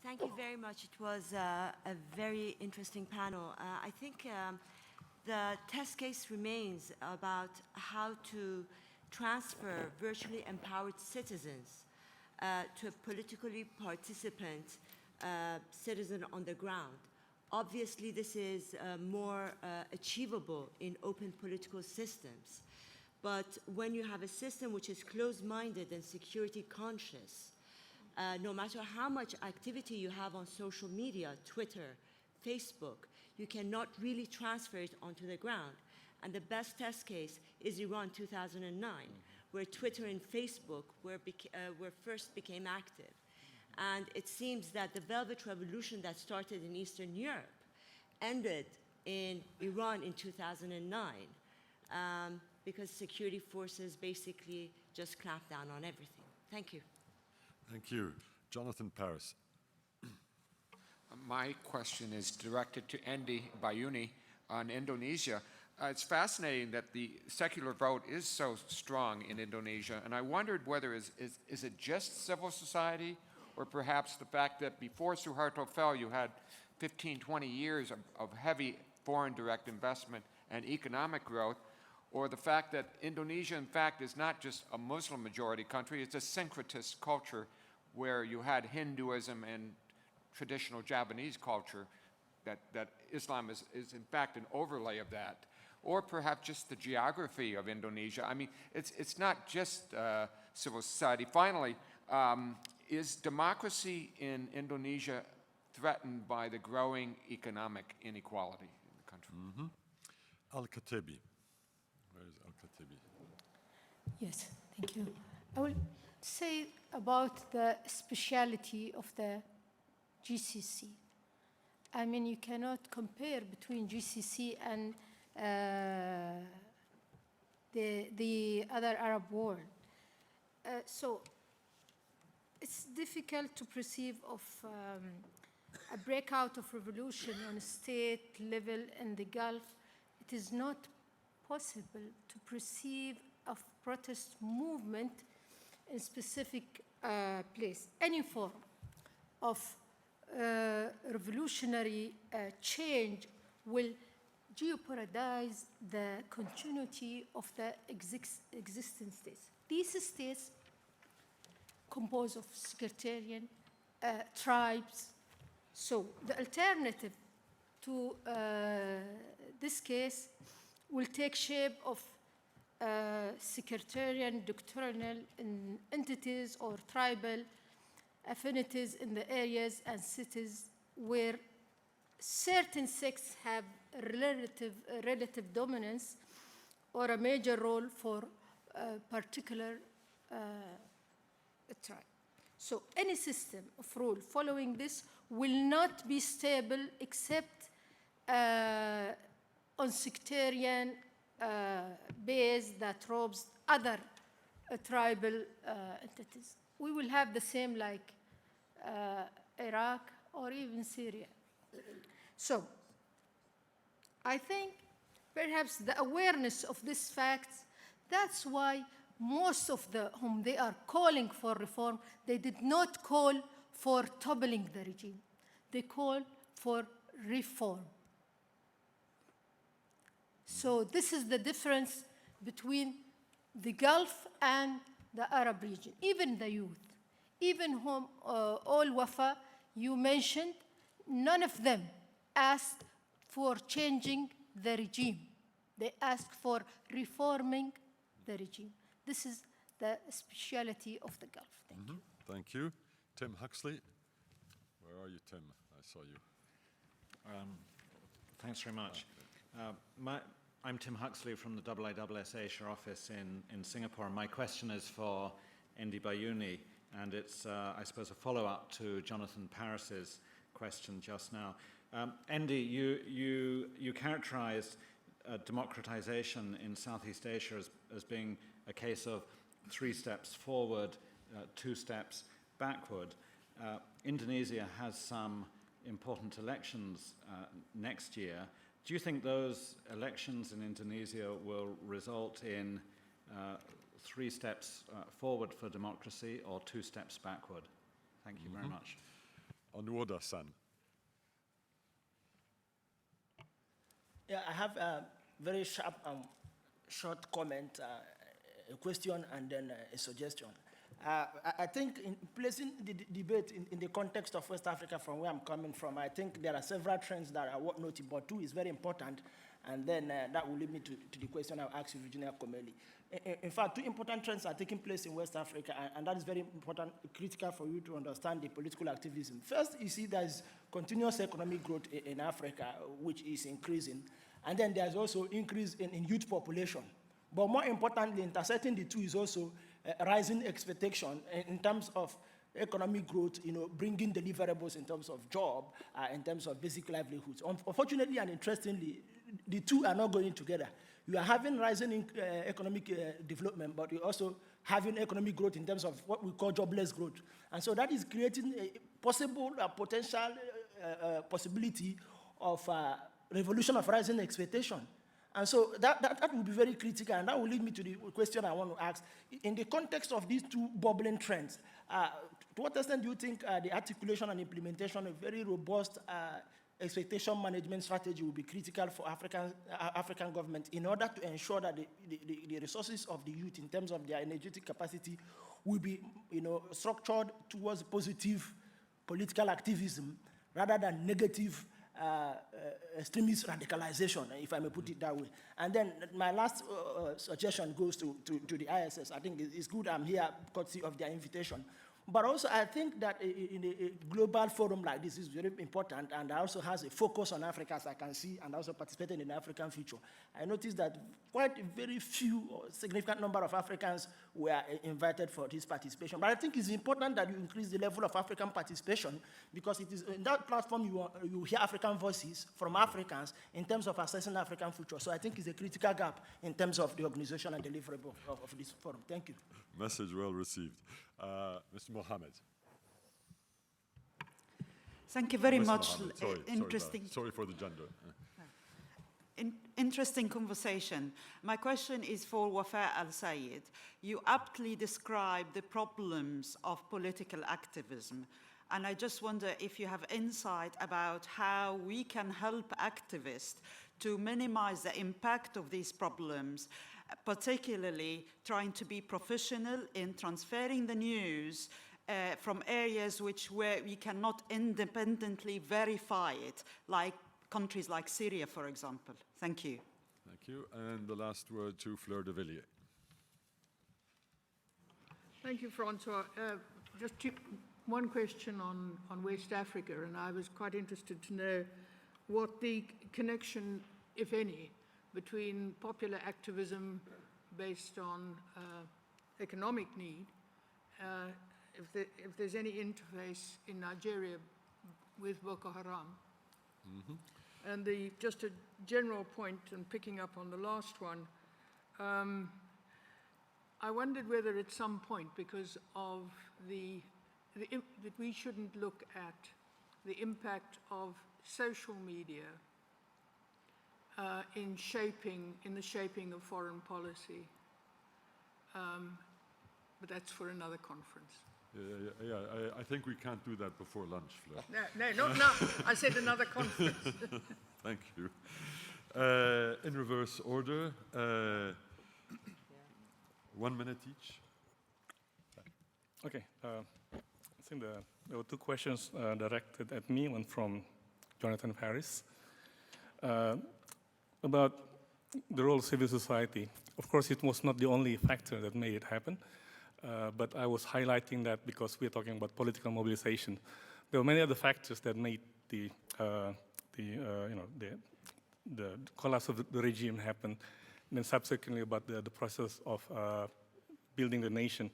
Thank you very much. It was a very interesting panel. I think the test case remains about how to transfer virtually empowered citizens to a politically participant citizen on the ground. Obviously, this is more achievable in open political systems. But when you have a system which is closed-minded and security conscious, no matter how much activity you have on social media, Twitter, Facebook, you cannot really transfer it onto the ground. And the best test case is Iran 2009, where Twitter and Facebook were first became active. And it seems that the Velvet Revolution that started in Eastern Europe ended in Iran in 2009 because security forces basically just clamped down on everything. Thank you. Thank you. Jonathan Paris. My question is directed to Endy Bayuni on Indonesia. It's fascinating that the secular vote is so strong in Indonesia, and I wondered whether is it just civil society, or perhaps the fact that before Suharto fell, you had 15, 20 years of heavy foreign direct investment and economic growth, or the fact that Indonesia, in fact, is not just a Muslim majority country, it's a syncretist culture where you had Hinduism and traditional Japanese culture, that Islam is in fact an overlay of that, or perhaps just the geography of Indonesia. I mean, it's not just civil society. Finally, is democracy in Indonesia threatened by the growing economic inequality in the country? Al-Khatebi. Where is Al-Khatebi? Yes, thank you. I will say about the speciality of the GCC. I mean, you cannot compare between GCC and the other Arab world. So it's difficult to perceive of a breakout of revolution on a state level in the Gulf. It is not possible to perceive of protest movement in specific place. Any form of revolutionary change will jeopardize the continuity of the existing states. These states composed of sectarian tribes. So the alternative to this case will take shape of sectarian doctrinal entities or tribal affinities in the areas and cities where certain sects have relative dominance or a major role for a particular tribe. So any system of rule following this will not be stable except on sectarian base that robs other tribal entities. We will have the same like Iraq or even Syria. So I think perhaps the awareness of these facts, that's why most of whom they are calling for reform, they did not call for toppling the regime. They call for reform. So this is the difference between the Gulf and the Arab region, even the youth. Even whom all Wafa you mentioned, none of them asked for changing the regime. They asked for reforming the regime. This is the speciality of the Gulf. Thank you. Thank you. Tim Huxley. Where are you, Tim? I saw you. Thanks very much. I'm Tim Huxley from the IISS Asia office in Singapore. My question is for Endy Bayuni, and it's, I suppose, a follow-up to Jonathan Paris's question just now. Endy, you characterized democratization in Southeast Asia as being a case of 3 steps forward, 2 steps backward. Indonesia has some important elections next year. Do you think those elections in Indonesia will result in 3 steps forward for democracy or 2 steps backward? Thank you very much. Onuoda-san. Yeah, I have a very sharp, short comment, a question, and then a suggestion. I think in placing the debate in the context of West Africa from where I'm coming from, I think there are several trends that are worth noting, but two is very important, and then that will lead me to the question I'll ask you, Virginia Comolli. In fact, two important trends are taking place in West Africa, and that is very important, critical for you to understand the political activism. First, you see there's continuous economic growth in Africa, which is increasing, and then there's also increase in youth population. But more importantly, intersecting the two is also rising expectation in terms of economic growth, bringing deliverables in terms of job, in terms of basic livelihoods. Unfortunately and interestingly, the two are not going together. You are having rising economic development, but you're also having economic growth in terms of what we call jobless growth. And so that is creating a possible, potential possibility of revolution of rising expectation. And so that will be very critical, and that will lead me to the question I want to ask. In the context of these two bubbling trends, to what extent do you think the articulation and implementation of very robust expectation management strategy will be critical for African governments in order to ensure that the resources of the youth in terms of their energetic capacity will be structured towards positive political activism rather than negative extremist radicalization, if I may put it that way. And then my last suggestion goes to the IISS. I think it's good I'm here courtesy of their invitation. But also I think that in a global forum like this is very important, and also has a focus on Africa, as I can see, and also participating in the African future. I noticed that quite a very few or significant number of Africans were invited for this participation. But I think it's important that you increase the level of African participation, because it is in that platform you hear African voices from Africans in terms of assessing African future. So I think it's a critical gap in terms of the organization and delivery of this forum. Thank you. Message well received. Mr. Mohammed. Thank you very Mr. much. Mohammed. Interesting. Sorry for the gender. Interesting conversation. My question is for Wafa Alsayed. You aptly describe the problems of political activism, and I just wonder if you have insight about how we can help activists to minimize the impact of these problems, particularly trying to be professional in transferring the news from areas where we cannot independently verify it, like countries like Syria, for example. Thank you. Thank you. And the last word to Fleur de Villiers. Thank you, Francois. Just one question on West Africa, and I was quite interested to know what the connection, if any, between popular activism based on economic need, if there's any interface in Nigeria with Boko Haram. Mm-hmm. And just a general point, and picking up on the last one, I wondered whether at some point, because of that we shouldn't look at the impact of social media in the shaping of foreign policy. But that's for another conference. Yeah, I think we can't do that before lunch, Fleur. No, not now. I said another conference. Thank you. In reverse order, 1 minute each. Okay. I think there were two questions directed at me, one from Jonathan Paris, about the role of civil society. Of course, it was not the only factor that made it happen, but I was highlighting that because we're talking about political mobilization. There were many other factors that made the collapse of the regime happen, and then subsequently about the process of building the nation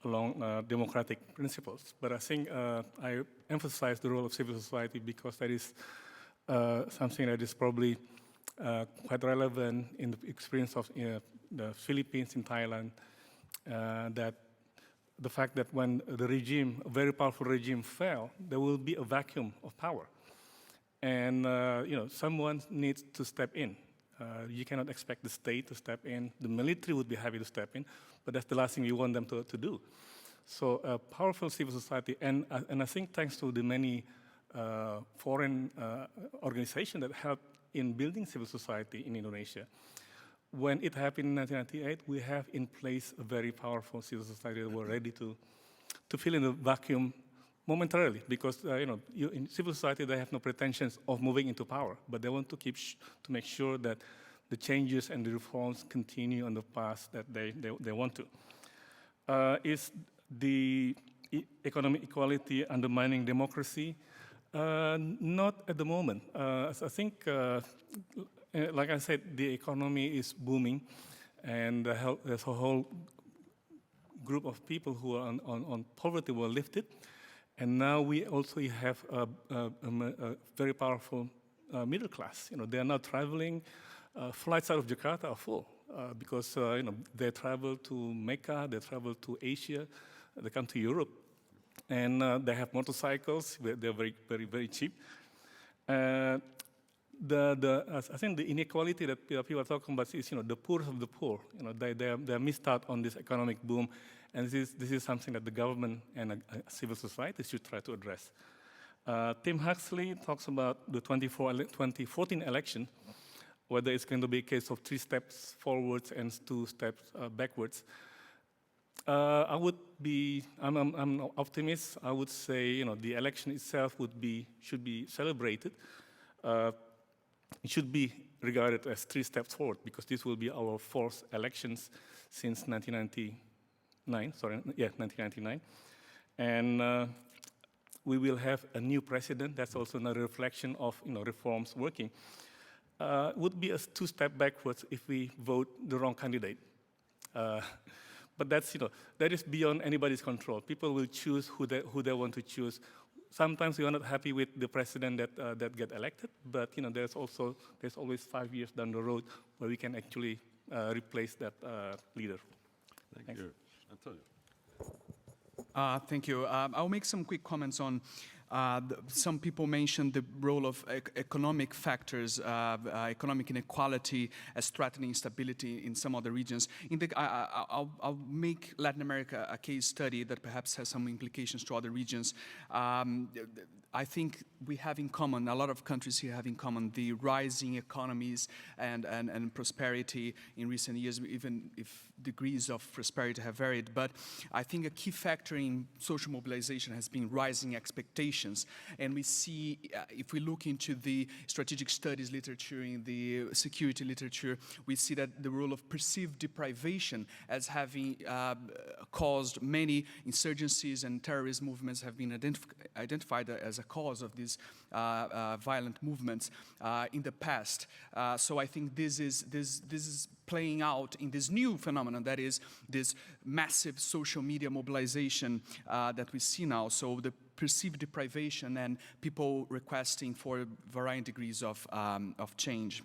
along democratic principles. But I think I emphasize the role of civil society because that is something that is probably quite relevant in the experience of the Philippines, in Thailand, that the fact that when the regime, a very powerful regime, fell, there will be a vacuum of power. And someone needs to step in. You cannot expect the state to step in. The military would be happy to step in, but that's the last thing you want them to do. So a powerful civil society, and I think thanks to the many foreign organizations that help in building civil society in Indonesia. When it happened in 1998, we have in place a very powerful civil society that were ready to fill in the vacuum momentarily, because in civil society they have no pretensions of moving into power, but they want to to make sure that the changes and the reforms continue on the path that they want to. Is the economic equality undermining democracy? Not at the moment. I think, like I said, the economy is booming, and there's a whole group of people who are on poverty were lifted, and now we also have a very powerful middle class. They are now traveling. Flights out of Jakarta are full because they travel to Mecca, they travel to Asia, they come to Europe. And they have motorcycles. They're very, very, very cheap. I think the inequality that people are talking about is, the poor of the poor. They missed out on this economic boom, and this is something that the government and civil society should try to address. Tim Huxley talks about the 2014 election, whether it's going to be a case of 3 steps forwards and 2 steps backwards. I'm an optimist. I would say, the election itself should be celebrated. It should be regarded as 3 steps forward, because this will be our 4th elections since 1999. And we will have a new president. That's also another reflection of, reforms working. Would be a 2-step backwards if we vote the wrong candidate. But that's, that is beyond anybody's control. People will choose who they want to choose. Sometimes we are not happy with the president that get elected, but there's always 5 years down the road where we can actually replace that leader. Thank you. Antonio. Thank you. I'll make some quick comments on some people mentioned the role of economic factors, economic inequality as threatening stability in some other regions. I'll make Latin America a case study that perhaps has some implications to other regions. I think we have in common, a lot of countries here have in common, the rising economies and prosperity in recent years, even if degrees of prosperity have varied. But I think a key factor in social mobilization has been rising expectations. And we see, if we look into the strategic studies literature, in the security literature, we see that the role of perceived deprivation as having caused many insurgencies and terrorist movements have been identified as a cause of these violent movements in the past. So I think this is playing out in this new phenomenon, that is this massive social media mobilization that we see now. So the perceived deprivation and people requesting for varying degrees of change.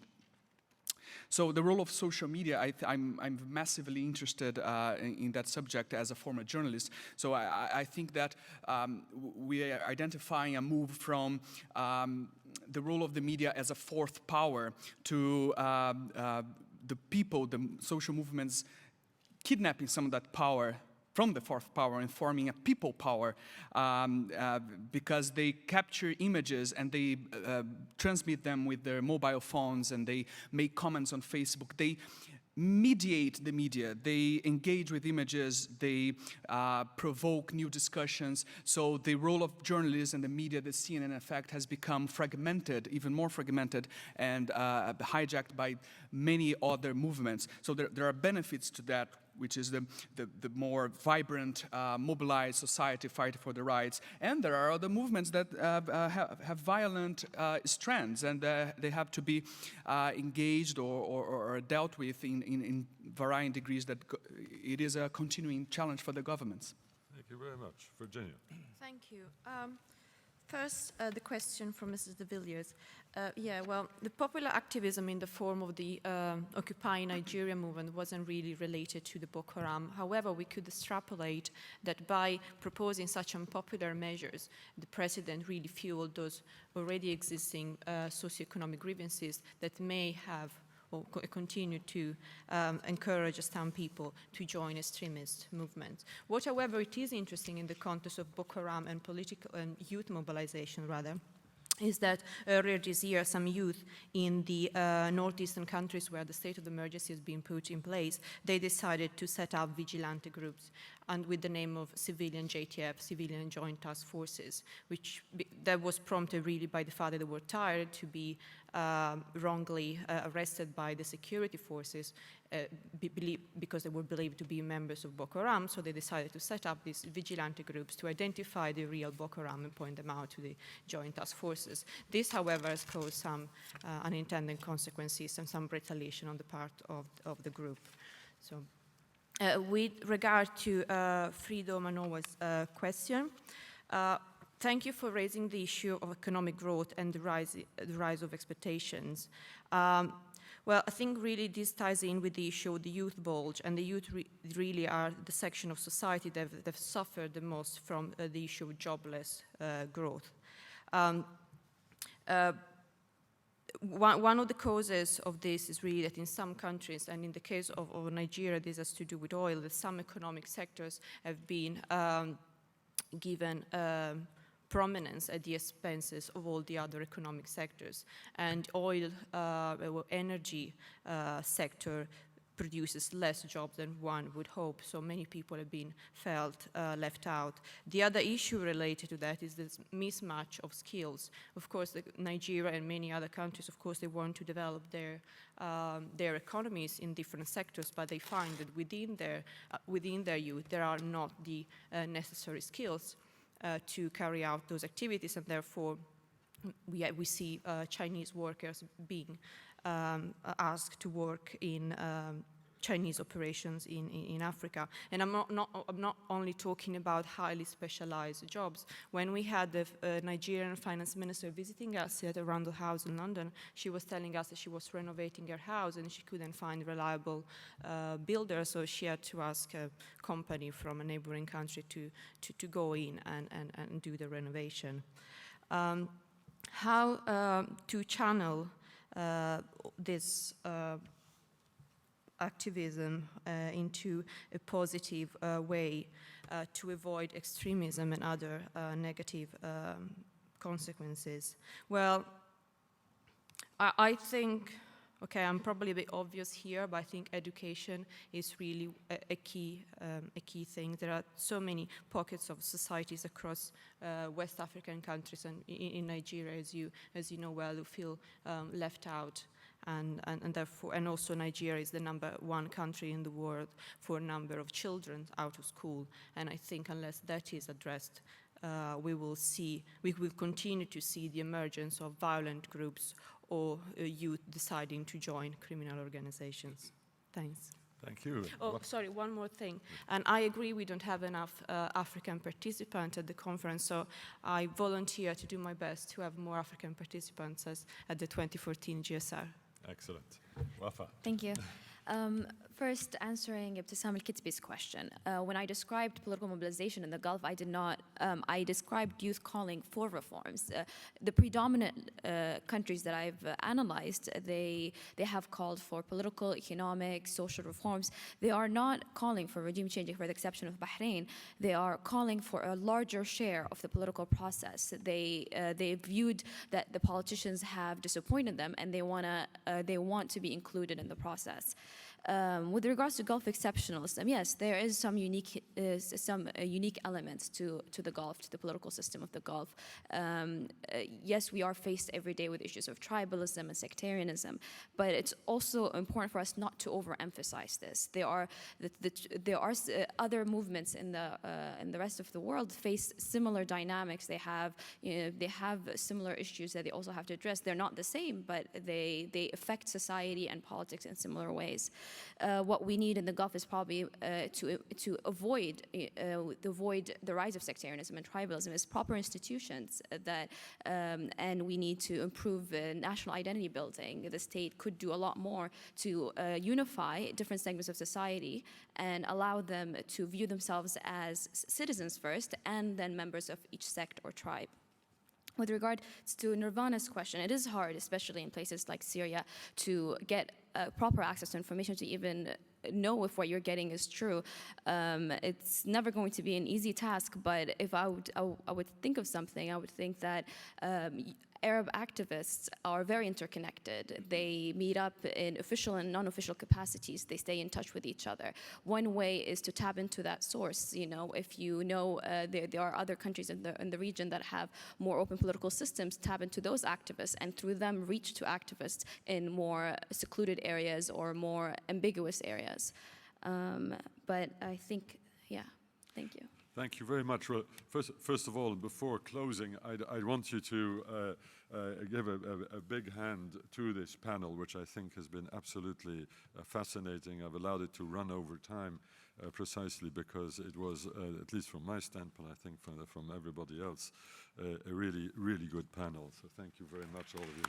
So the role of social media, I'm massively interested in that subject as a former journalist. So I think that we are identifying a move from the role of the media as a fourth power to the people, the social movements, kidnapping some of that power from the fourth power and forming a people power because they capture images and they transmit them with their mobile phones and they make comments on Facebook. They mediate the media, they engage with images, they provoke new discussions. So the role of journalists and the media, the CNN effect, has become fragmented, even more fragmented, and hijacked by many other movements. So there are benefits to that, which is the more vibrant, mobilized society fighting for the rights. And there are other movements that have violent strands, and they have to be engaged or dealt with in varying degrees. That it is a continuing challenge for the governments. Thank you very much. Virginia. Thank you. First, the question from Mrs. de Villiers. The popular activism in the form of the Occupy Nigeria movement wasn't really related to the Boko Haram. However, we could extrapolate that by proposing such unpopular measures, the president really fueled those already existing socioeconomic grievances that may have or continue to encourage some people to join extremist movements. What, however, it is interesting in the context of Boko Haram and political and youth mobilization, rather, is that earlier this year, some youth in the northeastern countries where the state of emergency has been put in place, they decided to set up vigilante groups, and with the name of civilian JTF, Civilian Joint Task Forces, that was prompted really by the fact that they were tired to be wrongly arrested by the security forces because they were believed to be members of Boko Haram, so they decided to set up these vigilante groups to identify the real Boko Haram and point them out to the joint task forces. This, however, has caused some unintended consequences and some retaliation on the part of the group. So, with regard to Freedom Manoa's question, thank you for raising the issue of economic growth and the rise of expectations. Well, I think really this ties in with the issue of the youth bulge, and the youth really are the section of society that have suffered the most from the issue of jobless growth. One of the causes of this is really that in some countries, and in the case of Nigeria, this has to do with oil, that some economic sectors have been given prominence at the expenses of all the other economic sectors. And oil, energy sector produces less jobs than one would hope, so many people have been felt left out. The other issue related to that is this mismatch of skills. Of course, Nigeria and many other countries, of course, they want to develop their economies in different sectors, but they find that within their youth, there are not the necessary skills to carry out those activities, and therefore we see Chinese workers being asked to work in Chinese operations in Africa. And I'm not only talking about highly specialized jobs. When we had the Nigerian finance minister visiting us at a Rundle House in London, she was telling us that she was renovating her house and she couldn't find reliable builders, so she had to ask a company from a neighboring country to go in and do the renovation. How to channel this activism into a positive way to avoid extremism and other negative consequences? Well, I think, okay, I'm probably a bit obvious here, but I think education is really a key thing. There are so many pockets of societies across West African countries and in Nigeria, as you know well, who feel left out. And therefore, and also Nigeria is the #1 country in the world for a number of children out of school. And I think unless that is addressed, we will continue to see the emergence of violent groups or youth deciding to join criminal organizations. Thanks. Thank you. Oh, sorry, one more thing. And I agree we don't have enough African participants at the conference, so I volunteer to do my best to have more African participants at the 2014 GSR. Excellent. Wafa. Thank you. First, answering Ibtisam al-Kitbi's question. When I described political mobilization in the Gulf, I described youth calling for reforms. The predominant countries that I've analyzed, they have called for political, economic, social reforms. They are not calling for regime changing, for the exception of Bahrain. They are calling for a larger share of the political process. They viewed that the politicians have disappointed them, and they want to be included in the process. With regards to Gulf exceptionalism, yes, there is some unique elements to the Gulf, to the political system of the Gulf. Yes, we are faced every day with issues of tribalism and sectarianism, but it's also important for us not to overemphasize this. There are other movements in the rest of the world face similar dynamics. They have similar issues that they also have to address. They're not the same, but they affect society and politics in similar ways. What we need in the Gulf is probably to avoid the rise of sectarianism and tribalism is proper institutions and we need to improve national identity building. The state could do a lot more to unify different segments of society and allow them to view themselves as citizens first and then members of each sect or tribe. With regard to Nirvana's question, it is hard, especially in places like Syria, to get proper access to information to even know if what you're getting is true. It's never going to be an easy task, but if I would think of something, I would think that Arab activists are very interconnected. They meet up in official and non-official capacities. They stay in touch with each other. One way is to tap into that source. You know, if you know there are other countries in the region that have more open political systems, tap into those activists and through them reach to activists in more secluded areas or more ambiguous areas. But I think, yeah, thank you. Thank you very much. Well, first of all, before closing, I want you to give a big hand to this panel, which I think has been absolutely fascinating. I've allowed it to run over time precisely because it was, at least from my standpoint, I think from everybody else, a really, really good panel. So thank you very much, all of you.